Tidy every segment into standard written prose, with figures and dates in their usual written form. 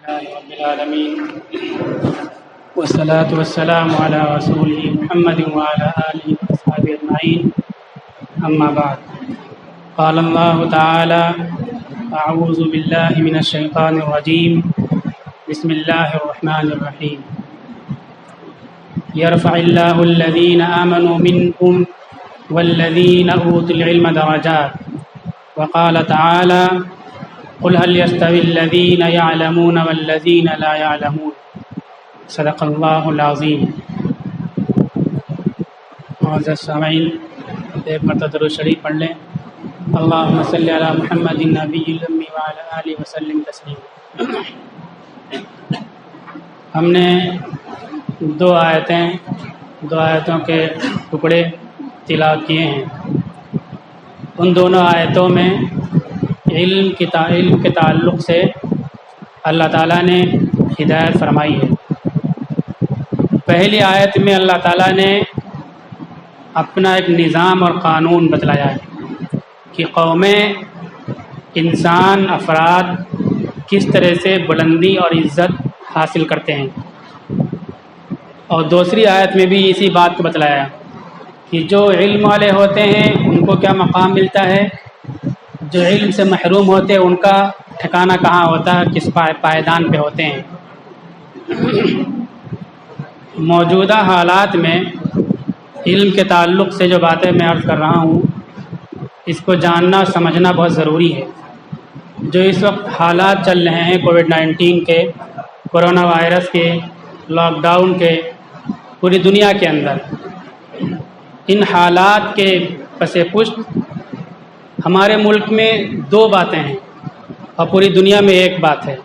رب العالمين والصلاة والسلام على رسوله محمد وعلى آله وصحبه أجمعين أما بعد قال الله تعالى أعوذ بالله من الشيطان الرجيم بسم الله الرحمن الرحيم يرفع الله الذين آمنوا منكم والذين أوتوا العلم درجات وقال تعالى قل هل يستوي الذين يعلمون والذين لا يعلمون صدق اللہ العظیم۔ معزز سامعین، ایک مرتبہ درود شریف پڑھ لیں۔ اللہم صلی علی محمد النبی الامی وعلی آلہ وسلم تسلیما۔ ہم نے دو آیتوں کے ٹکڑے تلاوت کیے ہیں۔ ان دونوں آیتوں میں علم کے تعلق سے اللہ تعالیٰ نے ہدایت فرمائی ہے۔ پہلی آیت میں اللہ تعالیٰ نے اپنا ایک نظام اور قانون بتلایا ہے کہ قومیں، انسان، افراد کس طرح سے بلندی اور عزت حاصل کرتے ہیں، اور دوسری آیت میں بھی اسی بات کو بتلایا کہ جو علم والے ہوتے ہیں ان کو کیا مقام ملتا ہے، جو علم سے محروم ہوتے ہیں ان کا ٹھکانہ کہاں ہوتا ہے، کس پائیدان پہ ہوتے ہیں۔ موجودہ حالات میں علم کے تعلق سے جو باتیں میں عرض کر رہا ہوں، اس کو جاننا اور سمجھنا بہت ضروری ہے۔ جو اس وقت حالات چل رہے ہیں کووڈ-19 کے، کرونا وائرس کے، لاک ڈاؤن کے، پوری دنیا کے اندر، ان حالات کے پس پشت ہمارے ملک میں دو باتیں ہیں اور پوری دنیا میں ایک بات ہے۔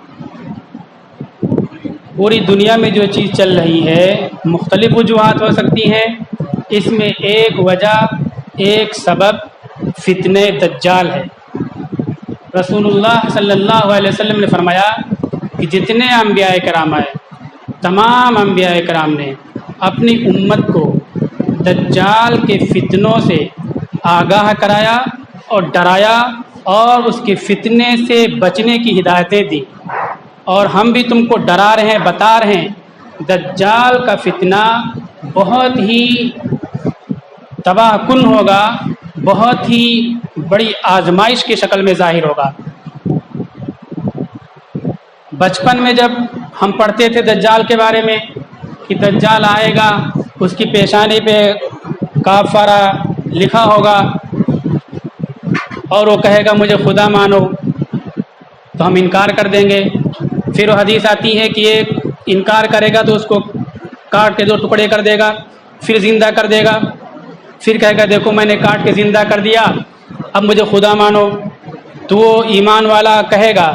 پوری دنیا میں جو چیز چل رہی ہے مختلف وجوہات ہو سکتی ہیں، اس میں ایک وجہ، ایک سبب فتنہ دجال ہے۔ رسول اللہ صلی اللہ علیہ وسلم نے فرمایا کہ جتنے انبیاء کرام آئے، تمام انبیاء کرام نے اپنی امت کو دجال کے فتنوں سے آگاہ کرایا اور ڈرایا اور اس کے فتنے سے بچنے کی ہدایتیں دی، اور ہم بھی تم کو ڈرا رہے ہیں، بتا رہے ہیں دجال کا فتنہ بہت ہی تباہ کن ہوگا، بہت ہی بڑی آزمائش کی شکل میں ظاہر ہوگا۔ بچپن میں جب ہم پڑھتے تھے دجال کے بارے میں کہ دجال آئے گا، اس کی پیشانی پہ کافرہ لکھا ہوگا اور وہ کہے گا مجھے خدا مانو، تو ہم انکار کر دیں گے۔ پھر وہ حدیث آتی ہے کہ یہ انکار کرے گا تو اس کو کاٹ کے دو ٹکڑے کر دے گا، پھر زندہ کر دے گا، پھر کہے گا دیکھو میں نے کاٹ کے زندہ کر دیا، اب مجھے خدا مانو۔ تو وہ ایمان والا کہے گا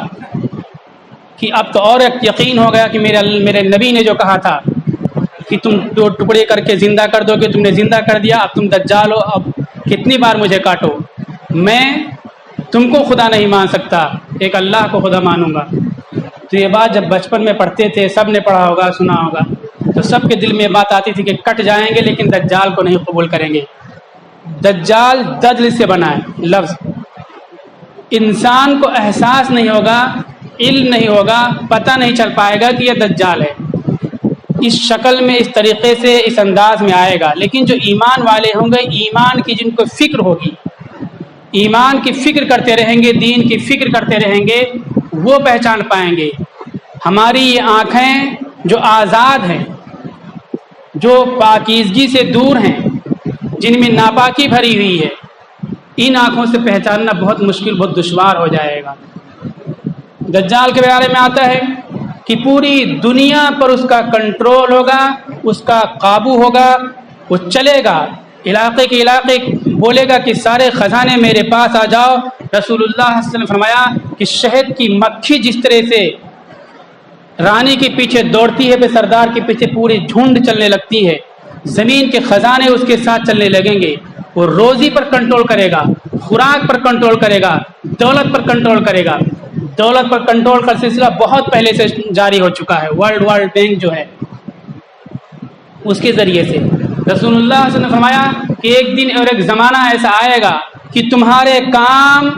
کہ اب تو اور یقین ہو گیا کہ میرے نبی نے جو کہا تھا کہ تم دو ٹکڑے کر کے زندہ کر دو گے، تم نے زندہ کر دیا، اب تم دجال ہو، اب کتنی بار مجھے کاٹو، میں تم کو خدا نہیں مان سکتا، ایک اللہ کو خدا مانوں گا۔ تو یہ بات جب بچپن میں پڑھتے تھے، سب نے پڑھا ہوگا، سنا ہوگا، تو سب کے دل میں یہ بات آتی تھی کہ کٹ جائیں گے لیکن دجال کو نہیں قبول کریں گے۔ دجال دجل سے بنا ہے لفظ، انسان کو احساس نہیں ہوگا، علم نہیں ہوگا، پتہ نہیں چل پائے گا کہ یہ دجال ہے، اس شکل میں، اس طریقے سے، اس انداز میں آئے گا۔ لیکن جو ایمان والے ہوں گے، ایمان کی جن کو فکر ہوگی، ایمان کی فکر کرتے رہیں گے، دین کی فکر کرتے رہیں گے، وہ پہچان پائیں گے۔ ہماری یہ آنکھیں جو آزاد ہیں، جو پاکیزگی سے دور ہیں، جن میں ناپاکی بھری ہوئی ہے، ان آنکھوں سے پہچاننا بہت مشکل، بہت دشوار ہو جائے گا۔ دجال کے بارے میں آتا ہے کہ پوری دنیا پر اس کا کنٹرول ہوگا، اس کا قابو ہوگا، وہ چلے گا، علاقے کے علاقے بولے گا کہ سارے خزانے میرے پاس آ جاؤ۔ رسول اللہ صلی اللہ علیہ وسلم نے فرمایا کہ شہد کی مکھی جس طرح سے رانی کے پیچھے دوڑتی ہے، پھر سردار کے پیچھے پوری جھنڈ چلنے لگتی ہے، زمین کے خزانے اس کے ساتھ چلنے لگیں گے۔ وہ روزی پر کنٹرول کرے گا، خوراک پر کنٹرول کرے گا، دولت پر کنٹرول کرے گا۔ دولت پر کنٹرول کا سلسلہ بہت پہلے سے جاری ہو چکا ہے، ورلڈ بینک جو ہے اس کے ذریعے سے۔ رسول اللہ صلی اللہ علیہ وسلم نے فرمایا کہ ایک دن اور ایک زمانہ ایسا آئے گا کہ تمہارے کام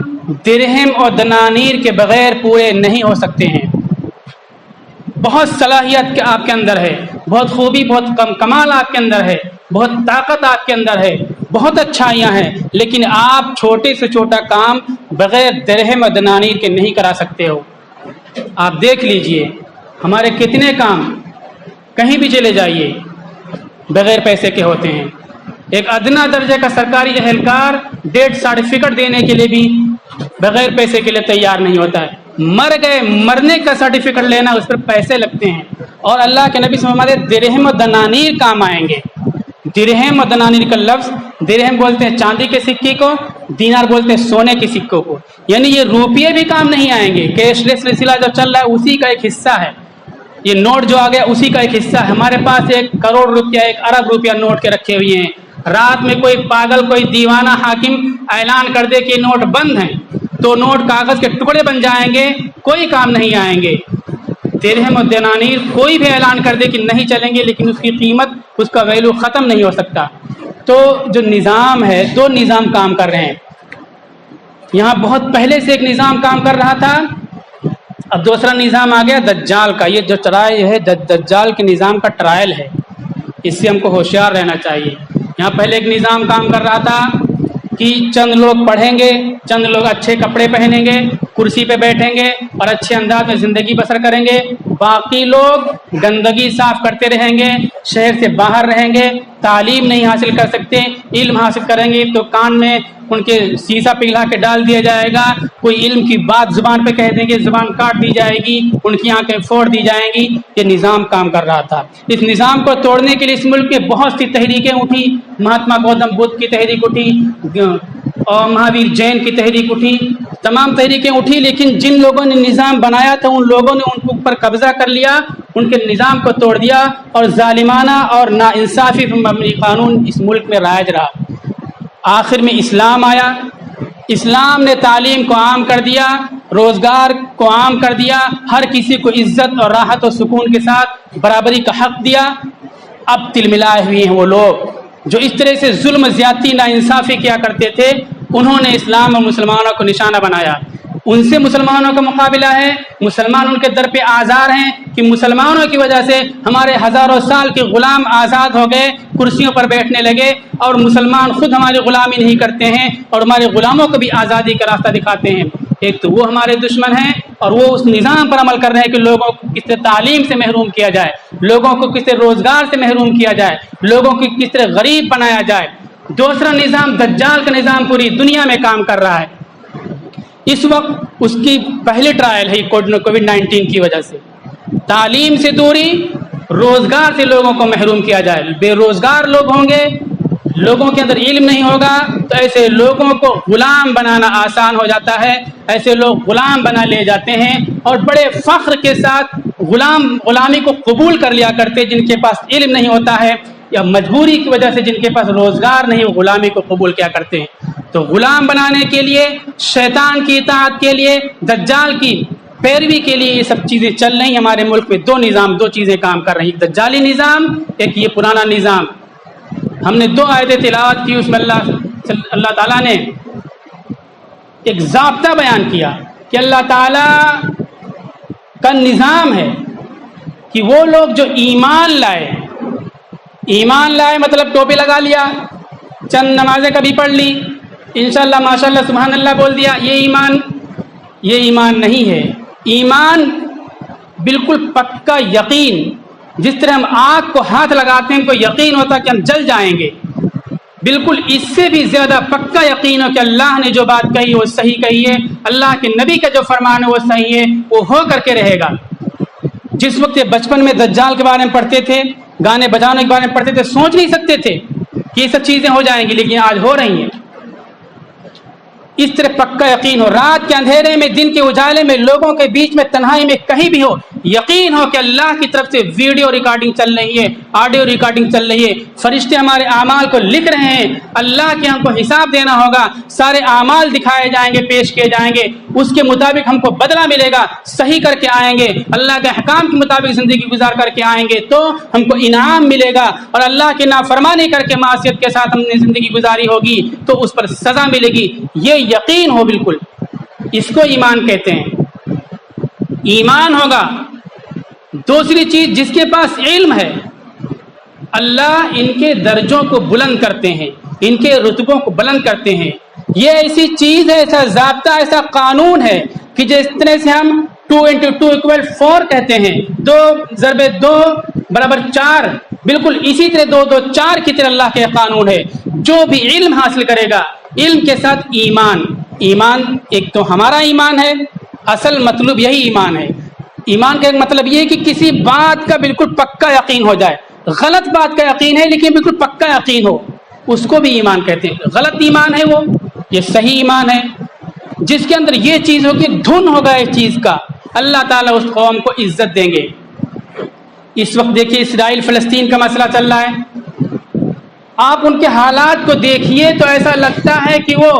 درہم اور دنانیر کے بغیر پورے نہیں ہو سکتے ہیں۔ بہت صلاحیت آپ کے اندر ہے، بہت خوبی، بہت کمال آپ کے اندر ہے، بہت طاقت آپ کے اندر ہے، بہت اچھائیاں ہیں، لیکن آپ چھوٹے سے چھوٹا کام بغیر درہم و دنانیر کے نہیں کرا سکتے ہو۔ آپ دیکھ لیجئے ہمارے کتنے کام کہیں بھی چلے جائیے بغیر پیسے کے ہوتے ہیں۔ ایک ادنا درجے کا سرکاری اہلکار ڈیتھ سرٹیفکیٹ دینے کے لیے بھی بغیر پیسے کے لیے تیار نہیں ہوتا ہے۔ مر گئے، مرنے کا سرٹیفکیٹ لینا اس پر پیسے لگتے ہیں، اور اللہ کے نبی صلی اللہ علیہ وسلم ہمارے درہم و دنانیر کام آئیں گے۔ درہم و دنانیر کا لفظ، درہم بولتے ہیں چاندی کے سکے کو، دینار بولتے ہیں سونے کے سکوں کو، یعنی یہ روپیے بھی کام نہیں آئیں گے۔ کیش لیس سلسلہ جو چل رہا ہے اسی کا ایک حصہ ہے، یہ نوٹ جو آ گیا اسی کا ایک حصہ ہے۔ ہمارے پاس 1 کروڑ روپیہ، 1 ارب روپیہ نوٹ کے رکھے ہوئے ہیں۔ رات میں کوئی پاگل، کوئی دیوانہ حاکم اعلان کر دے کہ یہ نوٹ بند ہیں تو نوٹ کاغذ کے ٹکڑے بن جائیں گے، کوئی کام نہیں آئیں گے۔ درہم و دنانیر کوئی بھی اعلان کر دے کہ نہیں چلیں گے، لیکن اس کی قیمت، اس کا ویلو ختم نہیں ہو سکتا۔ تو جو نظام ہے، 2 نظام کام کر رہے ہیں یہاں۔ بہت پہلے سے ایک نظام کام کر رہا تھا، اب دوسرا نظام آ گیا دجال کا۔ یہ جو ٹرائل ہے دجال کے نظام کا ٹرائل ہے، اس سے ہم کو ہوشیار رہنا چاہیے۔ یہاں پہلے ایک نظام کام کر رہا تھا کہ چند لوگ پڑھیں گے، چند لوگ اچھے کپڑے پہنیں گے، کرسی پہ بیٹھیں گے اور اچھے انداز میں زندگی بسر کریں گے، باقی لوگ گندگی صاف کرتے رہیں گے، شہر سے باہر رہیں گے، تعلیم نہیں حاصل کر سکتے، علم حاصل کریں گے تو کان میں ان کے سیسا پگھلا کے ڈال دیا جائے گا، کوئی علم کی بات زبان پہ کہہ دیں گے، زبان کاٹ دی جائے گی، ان کی آنکھیں پھوڑ دی جائیں گی۔ یہ نظام کام کر رہا تھا۔ اس نظام کو توڑنے کے لیے اس ملک میں بہت سی تحریکیں اٹھی، مہاتما گوتم بدھ کی تحریک اٹھی اور مہاویر جین کی تحریک اٹھی، تمام تحریکیں اٹھی، لیکن جن لوگوں نے نظام بنایا تھا ان لوگوں نے ان کے اوپر قبضہ کر لیا، ان کے نظام کو توڑ دیا، اور ظالمانہ اور ناانصافی پر مبنی قانون اس ملک میں رائج رہا۔ آخر میں اسلام آیا، اسلام نے تعلیم کو عام کر دیا، روزگار کو عام کر دیا، ہر کسی کو عزت اور راحت و سکون کے ساتھ برابری کا حق دیا۔ اب تلملائے ہوئے ہیں وہ لوگ جو اس طرح سے ظلم، زیادتی، ناانصافی کیا کرتے تھے، انہوں نے اسلام اور مسلمانوں کو نشانہ بنایا۔ ان سے مسلمانوں کا مقابلہ ہے، مسلمان ان کے در پہ آزار ہیں کہ مسلمانوں کی وجہ سے ہمارے ہزاروں سال کے غلام آزاد ہو گئے، کرسیوں پر بیٹھنے لگے، اور مسلمان خود ہماری غلامی نہیں کرتے ہیں اور ہمارے غلاموں کو بھی آزادی کا راستہ دکھاتے ہیں۔ ایک تو وہ ہمارے دشمن ہیں، اور وہ اس نظام پر عمل کر رہے ہیں کہ لوگوں کو کس طرح تعلیم سے محروم کیا جائے، لوگوں کو کس طرح روزگار سے محروم کیا جائے، لوگوں کو کس طرح غریب بنایا جائے۔ دوسرا نظام دجال کا نظام پوری دنیا میں کام کر رہا ہے۔ اس وقت اس کی پہلی ٹرائل ہے کووڈ-19 کی وجہ سے، تعلیم سے دوری، روزگار سے لوگوں کو محروم کیا جائے۔ بے روزگار لوگ ہوں گے، لوگوں کے اندر علم نہیں ہوگا، تو ایسے لوگوں کو غلام بنانا آسان ہو جاتا ہے، ایسے لوگ غلام بنا لے جاتے ہیں اور بڑے فخر کے ساتھ غلامی کو قبول کر لیا کرتے، جن کے پاس علم نہیں ہوتا ہے یا مجبوری کی وجہ سے جن کے پاس روزگار نہیں، وہ غلامی کو قبول کیا کرتے ہیں۔ تو غلام بنانے کے لیے، شیطان کی اطاعت کے لیے، دجال کی پیروی کے لیے یہ سب چیزیں چل رہی ہیں۔ ہمارے ملک میں 2 نظام، 2 چیزیں کام کر رہی ہیں، دجالی نظام، ایک یہ پرانا نظام۔ ہم نے 2 آیتیں تلاوت کی، اس میں اللہ تعالیٰ نے ایک ضابطہ بیان کیا کہ اللہ تعالیٰ کا نظام ہے کہ وہ لوگ جو ایمان لائے مطلب ٹوپی لگا لیا، چند نمازیں کبھی پڑھ لی، انشاءاللہ ماشاءاللہ سبحان اللہ بول دیا، یہ ایمان نہیں ہے۔ ایمان بالکل پکا یقین، جس طرح ہم آگ کو ہاتھ لگاتے ہیں ہم کو یقین ہوتا ہے کہ ہم جل جائیں گے، بالکل اس سے بھی زیادہ پکا یقین ہو کہ اللہ نے جو بات کہی وہ صحیح کہی ہے، اللہ کے نبی کا جو فرمان ہے وہ صحیح ہے، وہ ہو کر کے رہے گا۔ جس وقت بچپن میں دجال کے بارے میں پڑھتے تھے، گانے بجانے کے بارے میں پڑھتے تھے، سوچ نہیں سکتے تھے کہ یہ سب چیزیں ہو جائیں گی، لیکن آج ہو رہی ہیں۔ اس طرح پکا یقین ہو، رات کے اندھیرے میں، دن کے اجالے میں، لوگوں کے بیچ میں، تنہائی میں، کہیں بھی ہو، یقین ہو کہ اللہ کی طرف سے ویڈیو ریکارڈنگ چل رہی ہے، آڈیو ریکارڈنگ چل رہی ہے، فرشتے ہمارے اعمال کو لکھ رہے ہیں، اللہ کے ہم کو حساب دینا ہوگا، سارے اعمال دکھائے جائیں گے، پیش کیے جائیں گے، اس کے مطابق ہم کو بدلہ ملے گا، صحیح کر کے آئیں گے، اللہ کے احکام کے مطابق زندگی گزار کر کے آئیں گے تو ہم کو انعام ملے گا، اور اللہ کی نافرمانی کر کے معصیت کے ساتھ ہم نے زندگی گزاری ہوگی تو اس پر سزا ملے گی۔ یہ یقین ہو بالکل، اس کو ایمان کہتے ہیں۔ ایمان ہوگا، دوسری چیز جس کے پاس علم ہے اللہ ان کے درجوں کو بلند کرتے ہیں، ان کے رتبوں کو بلند کرتے ہیں۔ یہ ایسی چیز ہے، ایسا ضابطہ، ایسا قانون ہے کہ جس طرح سے ہم 2 × 2 = 4 کہتے ہیں، 2 ضرب 2 = 4، بالکل اسی طرح 2 2 4 کی طرح اللہ کے قانون ہے۔ جو بھی علم حاصل کرے گا، علم کے ساتھ ایمان ایک تو ہمارا ایمان ہے، اصل مطلب یہی ایمان ہے۔ ایمان کا ایک مطلب یہ ہے کہ کسی بات کا بالکل پکا یقین ہو جائے، غلط بات کا یقین ہے لیکن بالکل پکا یقین ہو، اس کو بھی ایمان کہتے ہیں۔ غلط ایمان ہے وہ، یہ صحیح ایمان ہے جس کے اندر یہ چیز ہوگی، دھن ہوگا اس چیز کا، اللہ تعالیٰ اس قوم کو عزت دیں گے۔ اس وقت دیکھیے اسرائیل فلسطین کا مسئلہ چل رہا ہے، آپ ان کے حالات کو دیکھیے تو ایسا لگتا ہے کہ وہ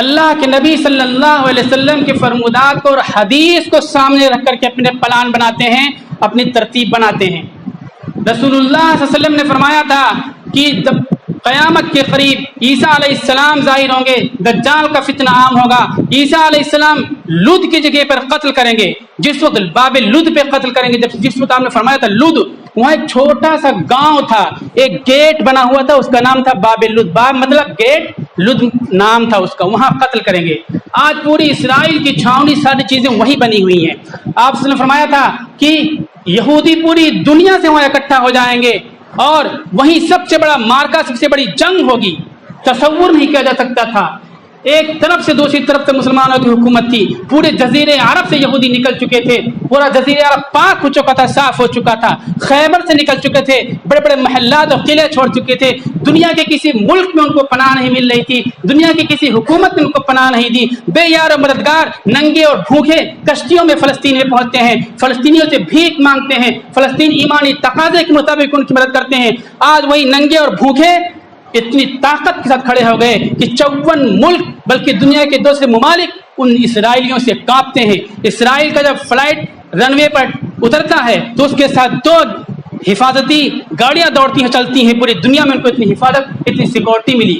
اللہ کے نبی صلی اللہ علیہ وسلم کے فرمودات کو اور حدیث کو سامنے رکھ کر کے اپنے پلان بناتے ہیں، اپنی ترتیب بناتے ہیں۔ رسول اللہ صلی اللہ علیہ وسلم نے فرمایا تھا کہ جب قیامت کے قریب عیسیٰ علیہ السلام ظاہر ہوں گے، دجال کا فتنہ عام ہوگا، عیسیٰ علیہ السلام لد کی جگہ پر قتل کریں گے، جس وقت باب لد پہ قتل کریں گے، جس وقت آپ نے فرمایا تھا لد، وہاں ایک چھوٹا سا گاؤں تھا، ایک گیٹ بنا ہوا تھا، اس کا نام تھا باب لد، باب مطلب گیٹ، لد نام تھا اس کا، وہاں قتل کریں گے۔ آج پوری اسرائیل کی چھاونی ساری چیزیں وہی بنی ہوئی ہیں۔ آپ نے فرمایا تھا کہ یہودی پوری دنیا سے وہاں اکٹھا ہو جائیں گے اور وہیں سب سے بڑا مارکا، سب سے بڑی جنگ ہوگی، تصور نہیں کیا جا سکتا تھا۔ ایک طرف سے دوسری طرف سے مسلمانوں کی حکومت تھی، پورے جزیرے عرب سے یہودی نکل چکے تھے، پورا جزیرے عرب پاک ہو چکا تھا، صاف ہو چکا تھا، خیبر سے نکل چکے تھے، بڑے بڑے محلات اور قلعے چھوڑ چکے تھے، دنیا کے کسی ملک میں ان کو پناہ نہیں مل رہی تھی، دنیا کی کسی حکومت نے ان کو پناہ نہیں دی، بے یار و مددگار، ننگے اور بھوکے کشتیوں میں فلسطین میں پہنچتے ہیں، فلسطینیوں سے بھیک مانگتے ہیں، فلسطین ایمانی تقاضے کے مطابق ان کی مدد کرتے ہیں۔ آج وہی ننگے اور بھوکے اتنی طاقت کے ساتھ کھڑے ہو گئے کہ 54 ملک بلکہ دنیا کے دوسرے ممالک ان اسرائیلیوں سے کانپتے ہیں۔ اسرائیل کا جب فلائٹ رن وے پر اترتا ہے تو اس کے ساتھ 2 حفاظتی گاڑیاں دوڑتی ہیں، چلتی ہیں، پوری دنیا میں ان کو اتنی حفاظت، اتنی سیکورٹی ملی۔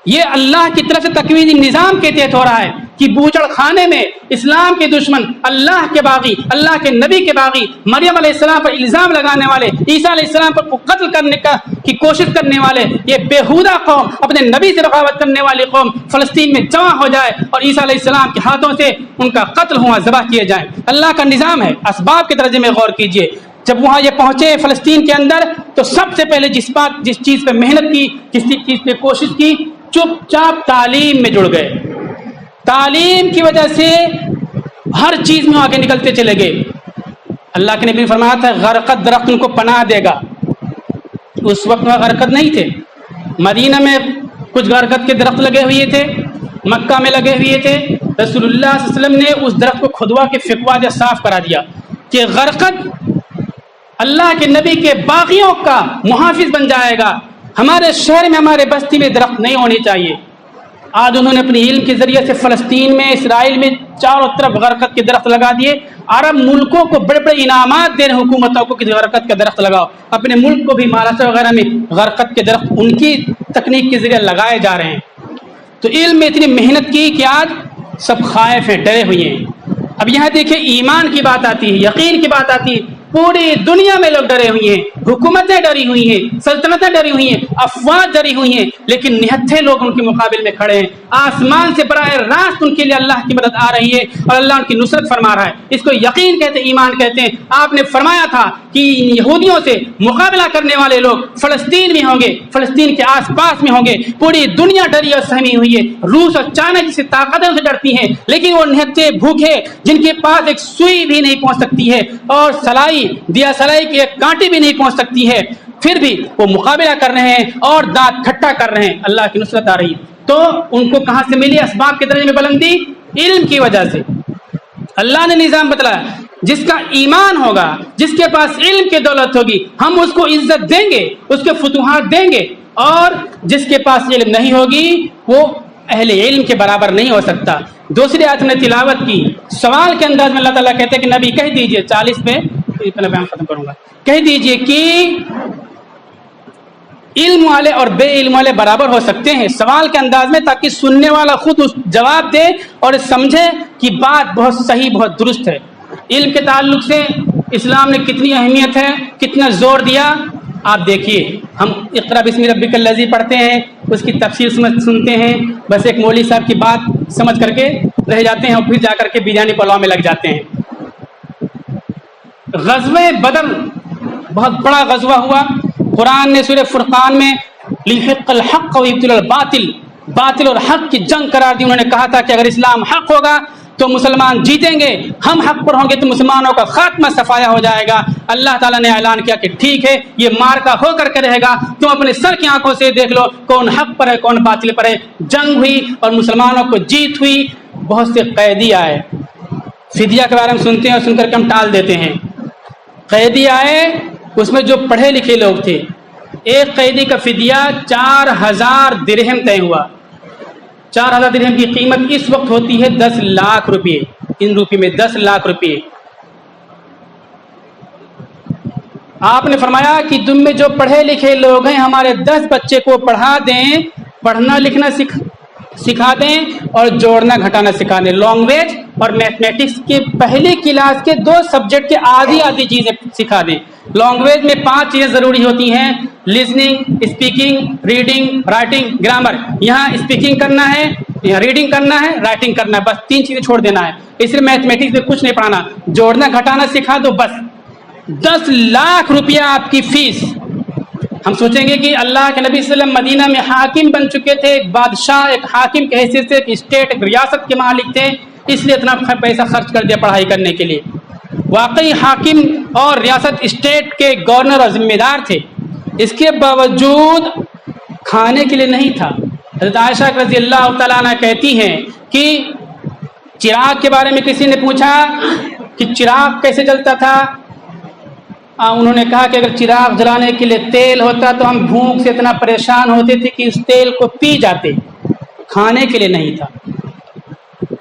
یہ اللہ کی طرف سے تکوینی نظام کے تحت ہو رہا ہے کہ بوچڑ خانے میں اسلام کے دشمن، اللہ کے باغی، اللہ کے نبی کے باغی، مریم علیہ السلام پر الزام لگانے والے، عیسیٰ علیہ السلام پر قتل کرنے کی کوشش کرنے والے، یہ بےہودہ قوم، اپنے نبی سے بغاوت کرنے والی قوم فلسطین میں جمع ہو جائے اور عیسیٰ علیہ السلام کے ہاتھوں سے ان کا قتل ہوا، ذبح کیے جائیں۔ اللہ کا نظام ہے۔ اسباب کے درجے میں غور کیجئے، جب وہاں یہ پہنچے فلسطین کے اندر تو سب سے پہلے جس چیز پہ محنت کی، جس چیز پہ کوشش کی، چپ چاپ تعلیم میں جڑ گئے۔ تعلیم کی وجہ سے ہر چیز میں آگے نکلتے چلے گئے۔ اللہ کے نبی نے فرمایا تھا غرقد درخت ان کو پناہ دے گا۔ اس وقت میں غرقد نہیں تھے، مدینہ میں کچھ غرقد کے درخت لگے ہوئے تھے، مکہ میں لگے ہوئے تھے۔ رسول اللہ صلی اللہ علیہ وسلم نے اس درخت کو کھدوا کے فکوا دیا، صاف کرا دیا کہ غرقد اللہ کے نبی کے باغیوں کا محافظ بن جائے گا، ہمارے شہر میں، ہمارے بستی میں درخت نہیں ہونی چاہیے۔ آج انہوں نے اپنی علم کے ذریعے سے فلسطین میں، اسرائیل میں چاروں طرف غرقد کے درخت لگا دیے۔ عرب ملکوں کو بڑے بڑے انعامات دے رہے حکومتوں کو کہ غرقد کا درخت لگاؤ، اپنے ملک کو بھی مہاراشٹر وغیرہ میں غرقد کے درخت ان کی تکنیک کے ذریعے لگائے جا رہے ہیں۔ تو علم میں اتنی محنت کی کہ آج سب خائف ہیں، ڈرے ہوئے ہیں۔ اب یہاں دیکھیں ایمان کی بات آتی ہے، یقین کی بات آتی ہے، پوری دنیا میں لوگ ڈرے ہوئے ہیں، حکومتیں ڈری ہوئی ہیں، سلطنتیں ڈری ہوئی ہیں، افواج ڈری ہوئی ہیں، لیکن نہتھے لوگ ان کے مقابل میں کھڑے ہیں۔ آسمان سے براہ راست ان کے لیے اللہ کی مدد آ رہی ہے اور اللہ ان کی نصرت فرما رہا ہے۔ اس کو یقین کہتے ہیں، ایمان کہتے ہیں۔ آپ نے فرمایا تھا کہ یہودیوں سے مقابلہ کرنے والے لوگ فلسطین میں ہوں گے، فلسطین کے آس پاس میں ہوں گے، پوری دنیا ڈری اور سہمی ہوئی ہے۔ روس اور چائنا جسے طاقتیں سے ڈرتی ہیں، لیکن وہ نہتھے بھوکے جن کے پاس ایک سوئی بھی نہیں پہنچ سکتی ہے اور دیا سلائی کی ایک کانٹی بھی نہیں پہنچ سکتی ہے، پھر بھی وہ مقابلہ کر رہے ہیں اور دانت کھٹا کر رہے ہیں، اللہ کی نصرت آ رہی ہے۔ تو ان کو کہاں سے ملی اسباب کے درجے میں بلندی؟ علم کی وجہ سے۔ اللہ نے نظام بتلایا، جس کا ایمان ہوگا، جس کے پاس علم کی دولت ہوگی، ہم اس کو عزت دیں گے، اس کے فتوحات دیں گے، اور جس کے پاس علم نہیں ہوگی وہ اہل علم کے برابر نہیں ہو سکتا۔ دوسری آیت نے تلاوت کی، سوال کے انداز میں اللہ تعالیٰ کہتے ہیں کہ نبی کہہ دیجئے، 40 پہ پہلے بیان ختم کروں گا، کہہ دیجئے کہ علم والے اور بے علم والے برابر ہو سکتے ہیں، سوال کے انداز میں، تاکہ سننے والا خود اس جواب دے اور سمجھے کہ بات بہت صحیح، بہت درست ہے۔ علم کے تعلق سے اسلام نے کتنی اہمیت ہے، کتنا زور دیا. آپ دیکھیے، ہم اقرا بسم ربک الذی پڑھتے ہیں، اس کی تفسیر سنتے ہیں، بس ایک مولوی صاحب کی بات سمجھ کر کے رہ جاتے ہیں اور پھر جا کر کے بریانی پلاؤ میں لگ جاتے ہیں. غزوہ بدر بہت بڑا غزوہ ہوا. قرآن نے سورہ فرقان میں لیحق الحق ویبطل الباطل، باطل اور حق کی جنگ قرار دی. انہوں نے کہا تھا کہ اگر اسلام حق ہوگا تو مسلمان جیتیں گے، ہم حق پر ہوں گے تو مسلمانوں کا خاتمہ صفایا ہو جائے گا. اللہ تعالیٰ نے اعلان کیا کہ ٹھیک ہے، یہ مارکا ہو کر کے رہے گا، تم اپنے سر کی آنکھوں سے دیکھ لو کون حق پر ہے کون باطل پر ہے. جنگ ہوئی اور مسلمانوں کو جیت ہوئی. بہت سے قیدی آئے، فدیہ کے بارے میں سنتے ہیں اور سن کر کے ہم ٹال دیتے ہیں. قیدی آئے، اس میں جو پڑھے لکھے لوگ تھے. ایک قیدی کا فدیہ 4000 درہم طے ہوا. 4000 درہم کی قیمت اس وقت ہوتی ہے 10 لاکھ روپے، ان روپے میں 10 لاکھ روپے. آپ نے فرمایا کہ تم میں جو پڑھے لکھے لوگ ہیں ہمارے 10 بچے کو پڑھا دیں، پڑھنا لکھنا سکھا دیں اور جوڑنا گھٹانا سکھا دیں. لینگویج اور میتھمیٹکس کے پہلی کلاس کے 2 سبجیکٹ کے آدھی چیزیں سکھا دیں. لینگویج میں 5 چیزیں ضروری ہوتی ہیں: listening, speaking, reading, writing, grammar. یہاں اسپیکنگ کرنا ہے، یہاں ریڈنگ کرنا ہے، رائٹنگ کرنا ہے، بس 3 چیزیں چھوڑ دینا ہے. اس لیے میتھمیٹکس میں کچھ نہیں پڑھانا، جوڑنا گھٹانا سکھا دو بس. 10 لاکھ روپیہ آپ کی فیس. ہم سوچیں گے کہ اللہ کے نبی صلی اللہ علیہ وسلم مدینہ میں حاکم بن چکے تھے، ایک بادشاہ، ایک حاکم کی حیثیت سے، ایک اسٹیٹ، ایک ریاست کے مالک تھے، اس لیے اتنا پیسہ خرچ کر دیا پڑھائی کرنے کے لیے. واقعی حاکم اور ریاست اسٹیٹ کے گورنر اور ذمہ دار تھے، اس کے باوجود کھانے کے لیے نہیں تھا. حضرت عائشہ رضی اللہ تعالیٰ عنہ کہتی ہیں کہ چراغ کے بارے میں کسی نے پوچھا کہ چراغ کیسے جلتا تھا. انہوں نے کہا کہ اگر چراغ جلانے کے لیے تیل ہوتا تو ہم بھوک سے اتنا پریشان ہوتے تھے کہ اس تیل کو پی جاتے، کھانے کے لیے نہیں تھا.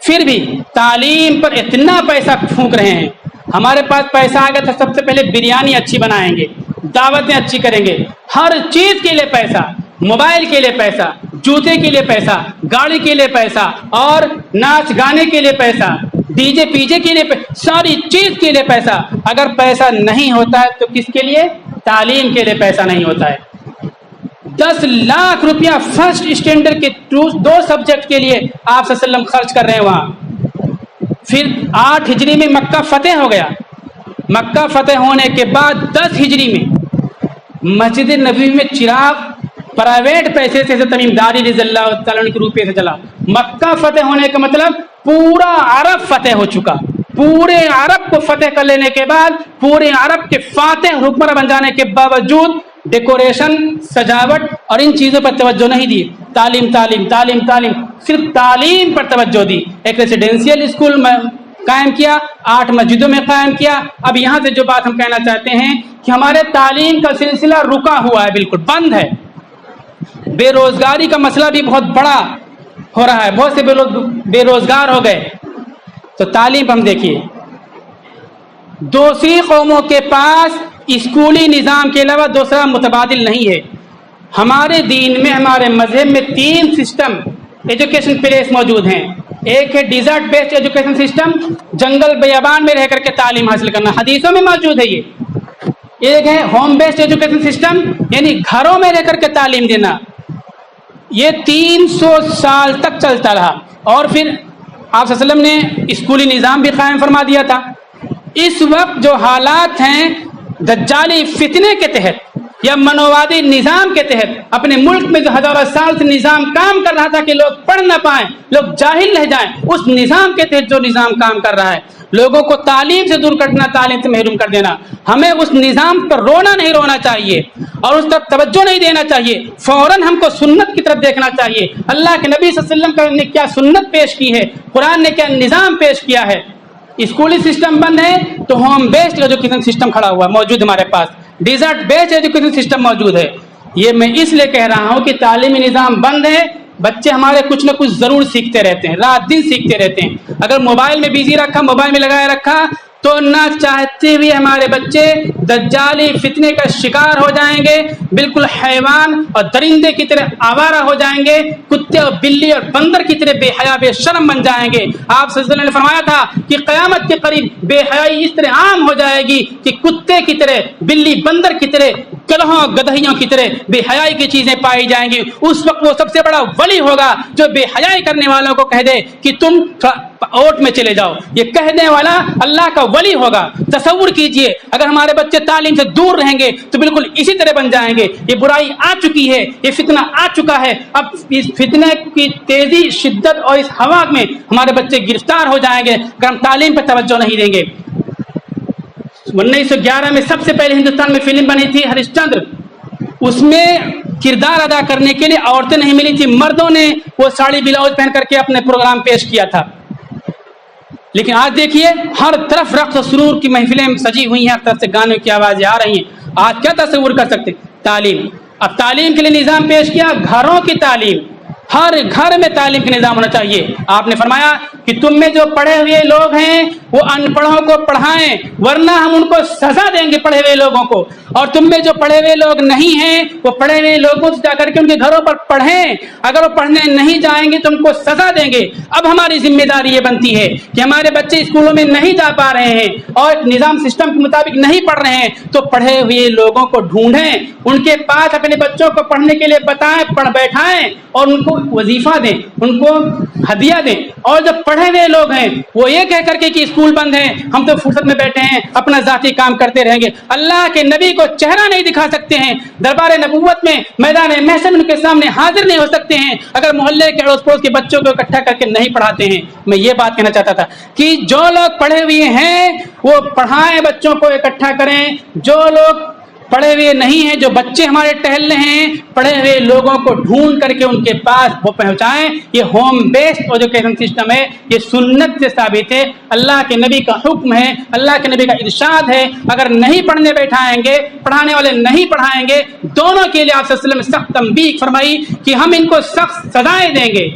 پھر بھی تعلیم پر اتنا پیسہ پھونک رہے ہیں. ہمارے پاس پیسہ آ گیا تو سب سے پہلے بریانی اچھی بنائیں گے، دعوتیں اچھی کریں گے، ہر چیز کے لیے پیسہ، موبائل کے لیے پیسہ، جوتے کے لیے پیسہ، گاڑی کے لیے پیسہ، اور ناچ گانے کے لیے پیسہ، ڈی جے پی جے کے لیے ساری چیز کے لیے پیسہ. اگر پیسہ نہیں ہوتا ہے تو کس کے لیے؟ تعلیم کے لیے پیسہ نہیں ہوتا ہے. 10 لاکھ روپیہ فرسٹ اسٹینڈرڈ کے 2 سبجیکٹ کے لیے آپ صلی اللہ علیہ وسلم خرچ کر رہے ہیں وہاں. پھر 8 ہجری میں مکہ فتح ہو گیا. مکہ فتح ہونے کے بعد 10 ہجری میں مسجد نبوی میں چراغ پرائیویٹ پیسے سے تمیم داری رضی اللہ تعالیٰ عنہ کے روپے سے چلا. مکہ فتح ہونے کا مطلب پورا عرب فتح ہو چکا. پورے عرب کو فتح کر لینے کے بعد، پورے عرب کے فاتح حکمراں بن جانے کے باوجود ڈیکوریشن، سجاوٹ اور ان چیزوں پر توجہ نہیں دی. تعلیم تعلیم تعلیم تعلیم، صرف تعلیم پر توجہ دی. ایک ریزیڈینشیل اسکول میں قائم کیا، 8 مسجدوں میں قائم کیا. اب یہاں سے جو بات ہم کہنا چاہتے ہیں کہ ہمارے تعلیم کا سلسلہ رکا ہوا ہے، بالکل بند ہے. بے روزگاری کا مسئلہ بھی بہت بڑا ہو رہا ہے، بہت سے بے روزگار ہو گئے. تو تعلیم ہم دیکھیے، دوسری قوموں کے پاس اسکولی نظام کے علاوہ دوسرا متبادل نہیں ہے. ہمارے دین میں، ہمارے مذہب میں 3 سسٹم ایجوکیشن پلیس موجود ہیں. ایک ہے ڈیزرٹ بیسڈ ایجوکیشن سسٹم، جنگل بیابان میں رہ کر کے تعلیم حاصل کرنا، حدیثوں میں موجود ہے یہ. ایک ہے ہوم بیسڈ ایجوکیشن سسٹم، یعنی گھروں میں رہ کر کے تعلیم دینا. یہ 300 سال تک چلتا رہا. اور پھر آپ صلی اللہ علیہ وسلم نے اسکولی نظام بھی قائم فرما دیا تھا. اس وقت جو حالات ہیں دجالی فتنے کے تحت یا منووادی نظام کے تحت، اپنے ملک میں جو ہزاروں سال سے نظام کام کر رہا تھا کہ لوگ پڑھ نہ پائیں، لوگ جاہل رہ جائیں، اس نظام کے تحت جو نظام کام کر رہا ہے، لوگوں کو تعلیم سے دور کرنا، تعلیم سے محروم کر دینا. ہمیں اس نظام پر نہیں رونا چاہیے اور اس طرف توجہ نہیں دینا چاہیے. فوراً ہم کو سنت کی طرف دیکھنا چاہیے. اللہ کے نبی صلی اللہ علیہ وسلم نے کیا سنت پیش کی ہے، قرآن نے کیا نظام پیش کیا ہے. اسکولی سسٹم بند ہے تو ہوم بیسڈ ایجوکیشن سسٹم کھڑا ہوا موجود ہمارے پاس، ڈیزرٹ بیسڈ ایجوکیشن سسٹم موجود ہے. یہ میں اس لیے کہہ رہا ہوں کہ تعلیمی نظام بند ہے. بچے ہمارے کچھ نہ کچھ ضرور سیکھتے رہتے ہیں، رات دن سیکھتے رہتے ہیں. اگر موبائل میں بزی رکھا، موبائل میں لگائے رکھا تو نہ چاہتے ہوئے ہمارے بچے دجالی فتنے کا شکار ہو جائیں گے، بالکل حیوان اور درندے کی طرح آوارہ ہو جائیں گے، کتے اور بلی اور بندر کی طرح بے حیا بے شرم بن جائیں گے۔ آپ صلی اللہ علیہ وسلم نے فرمایا تھا کہ قیامت کے قریب بے حیائی اس طرح عام ہو جائے گی کہ کتے کی طرح، بلی بندر کی طرح، گدھوں گدھیوں کی طرح بے حیائی کی چیزیں پائی جائیں گی۔ اس وقت وہ سب سے بڑا ولی ہوگا جو بے حیائی کرنے والوں کو کہہ دے کہ تم اوٹ میں چلے جاؤ، یہ کہنے والا اللہ کا ولی ہوگا۔ تصور کیجئے اگر ہمارے بچے تعلیم سے دور رہیں گے تو بالکل اسی طرح بن جائیں گے۔ یہ برائی آ چکی ہے، یہ فتنہ آ چکا ہے، اب اس فتنے کی تیزی، شدت اور اس ہوا میں ہمارے بچے گرفتار ہو جائیں گے اگر ہم تعلیم پر توجہ نہیں دیں گے۔ 1911 میں سب سے پہلے ہندوستان میں فلم بنی تھی ہریش چندر، اس میں کردار ادا کرنے کے لیے عورتیں نہیں ملی تھی، مردوں نے وہ ساڑی بلاؤز پہن کر کے اپنے پروگرام پیش کیا تھا۔ لیکن آج دیکھیے ہر طرف رقص و سرور کی محفلیں سجی ہوئی ہیں، ہر طرف سے گانوں کی آوازیں آ رہی ہیں۔ آج کیا تصور کر سکتے؟ تعلیم، اب تعلیم کے لیے نظام پیش کیا، گھروں کی تعلیم، ہر گھر میں تعلیم کا نظام ہونا چاہیے۔ آپ نے فرمایا کہ تم میں جو پڑھے ہوئے لوگ ہیں وہ ان پڑھوں کو پڑھائیں، ورنہ ہم ان کو سزا دیں گے پڑھے ہوئے لوگوں کو، اور تم میں جو پڑھے ہوئے لوگ نہیں ہیں وہ پڑھے ہوئے لوگوں سے جا کر کے ان کے گھروں پر پڑھیں، اگر وہ پڑھنے نہیں جائیں گے تو ان کو سزا دیں گے۔ اب ہماری ذمہ داری یہ بنتی ہے کہ ہمارے بچے اسکولوں میں نہیں جا پا رہے ہیں اور نظام سسٹم کے مطابق نہیں پڑھ رہے ہیں تو پڑھے ہوئے لوگوں کو ڈھونڈیں، ان کے پاس اپنے بچوں کو پڑھنے کے لیے بتائیں، پڑھ بیٹھائیں اور ان کو وظیفہ دیں، ان کو ہدیہ دیں۔ اور جو پڑھے ہوئے لوگ ہیں وہ یہ کہہ کر کے کہ اسکول بند ہیں، ہم تو فرصت میں بیٹھے ہیں، اپنا ذاتی کام کرتے رہیں گے، اللہ کے نبی کو چہرہ نہیں دکھا سکتے ہیں، دربار نبوت میں میدان محشر ان کے سامنے حاضر نہیں ہو سکتے ہیں اگر محلے کے اڑوس پڑوس کے بچوں کو اکٹھا کر کے نہیں پڑھاتے ہیں۔ میں یہ بات کہنا چاہتا تھا کہ جو لوگ پڑھے ہوئے ہیں وہ پڑھائیں، بچوں کو اکٹھا کریں، جو لوگ پڑھے ہوئے نہیں ہیں، جو بچے ہمارے ٹہل رہے ہیں، پڑھے ہوئے لوگوں کو ڈھونڈ کر کے ان کے پاس وہ پہنچائیں۔ یہ ہوم بیسڈ ایجوکیشن سسٹم ہے، یہ سنت سے ثابت ہے، اللہ کے نبی کا حکم ہے، اللہ کے نبی کا ارشاد ہے۔ اگر نہیں پڑھنے بیٹھائیں گے، پڑھانے والے نہیں پڑھائیں گے، دونوں کے لیے آپ صلی اللہ علیہ وسلم نے سخت تنبیہ فرمائی کہ ہم ان کو سخت سزائیں دیں گے۔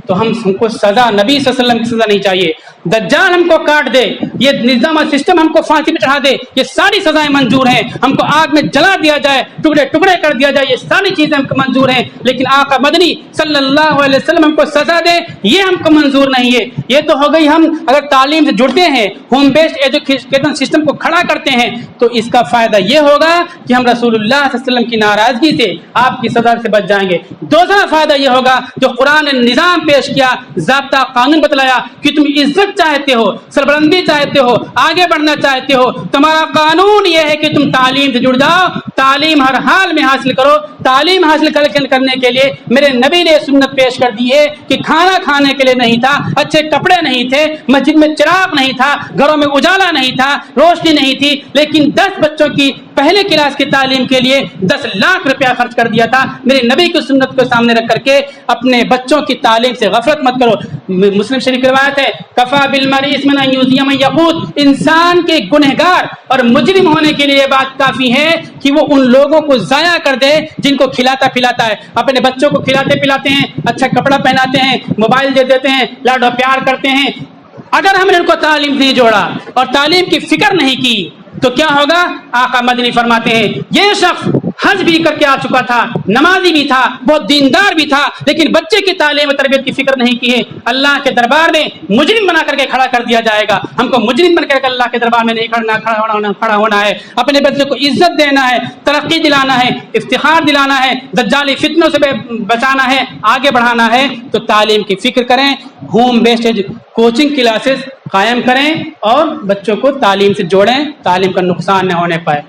تو ہم کو سزا، نبی صلی اللہ علیہ وسلم کی سزا نہیں چاہیے۔ دجال ہم کو کاٹ دے، یہ نظام اور سسٹم ہم کو پھانسی پہ چڑھا دے، یہ ساری سزائیں منظور ہیں۔ ہم کو آگ میں جلا دیا جائے، ٹکڑے ٹکڑے کر دیا جائے، یہ ساری چیزیں ہم کو منظور ہیں، لیکن آقا مدنی صلی اللہ علیہ وسلم ہم کو سزا دے، یہ ہم کو منظور نہیں ہے۔ یہ تو ہو گئی، ہم اگر تعلیم سے جڑتے ہیں، ہوم بیسڈ ایجوکیشن سسٹم کو کھڑا کرتے ہیں تو اس کا فائدہ یہ ہوگا کہ ہم رسول اللہ صلی اللہ علیہ وسلم کی ناراضگی سے، آپ کی سزا سے بچ جائیں گے۔ دوسرا فائدہ یہ ہوگا جو قرآن نے نظام پیش کیا، ضابطہ قانون بتلایا کہ تم عزت چاہتے ہو، سربلندی چاہتے ہو، آگے بڑھنا چاہتے ہو، تمہارا قانون یہ ہے کہ تم تعلیم سے جڑ جاؤ، تعلیم ہر حال میں حاصل کرو۔ تعلیم حاصل کرنے کے لیے میرے نبی نے سنت پیش کر دی ہے کہ کھانا کھانے کے لیے نہیں تھا، اچھے کپڑے نہیں تھے، مسجد میں چراغ نہیں تھا، گھروں میں اجالا نہیں تھا، روشنی نہیں تھی، لیکن 10 بچوں کی پہلے کلاس کی تعلیم کے لیے 10 لاکھ روپیہ خرچ کر دیا تھا۔ میرے نبی کی سنت کو سامنے رکھ کر کے اپنے بچوں کی تعلیم سے غفلت مت کرو۔ مسلم شریف کی روایت ہے، کفا بالمرء اثما ان یؤذی من یقوت، انسان کے گنہگار اور مجرم ہونے کے لیے یہ بات کافی ہے کہ وہ ان لوگوں کو ضائع کر دے جن کو کھلاتا پلاتا ہے۔ اپنے بچوں کو کھلاتے پلاتے ہیں، اچھا کپڑا پہناتے ہیں، موبائل دے دیتے ہیں، لاڈ و پیار کرتے ہیں۔ اگر ہم نے ان کو تعلیم نہیں جوڑا اور تعلیم کی فکر نہیں کی تو کیا ہوگا؟ آقا مدنی فرماتے ہیں یہ شخص حج بھی کر کے آ چکا تھا، نمازی بھی تھا، بہت دیندار بھی تھا، لیکن بچے کی تعلیم و تربیت کی فکر نہیں کی ہے، اللہ کے دربار میں مجرم بنا کر کے کھڑا کر دیا جائے گا۔ ہم کو مجرم بن کر کے اللہ کے دربار میں نہیں کھڑا ہونا ہے، اپنے بچے کو عزت دینا ہے، ترقی دلانا ہے، افتخار دلانا ہے، دجالی فتنوں سے بچانا ہے، آگے بڑھانا ہے تو تعلیم کی فکر کریں، ہوم بیسڈ کوچنگ کلاسز قائم کریں اور بچوں کو تعلیم سے جوڑیں، تعلیم کا نقصان نہ ہونے پائے۔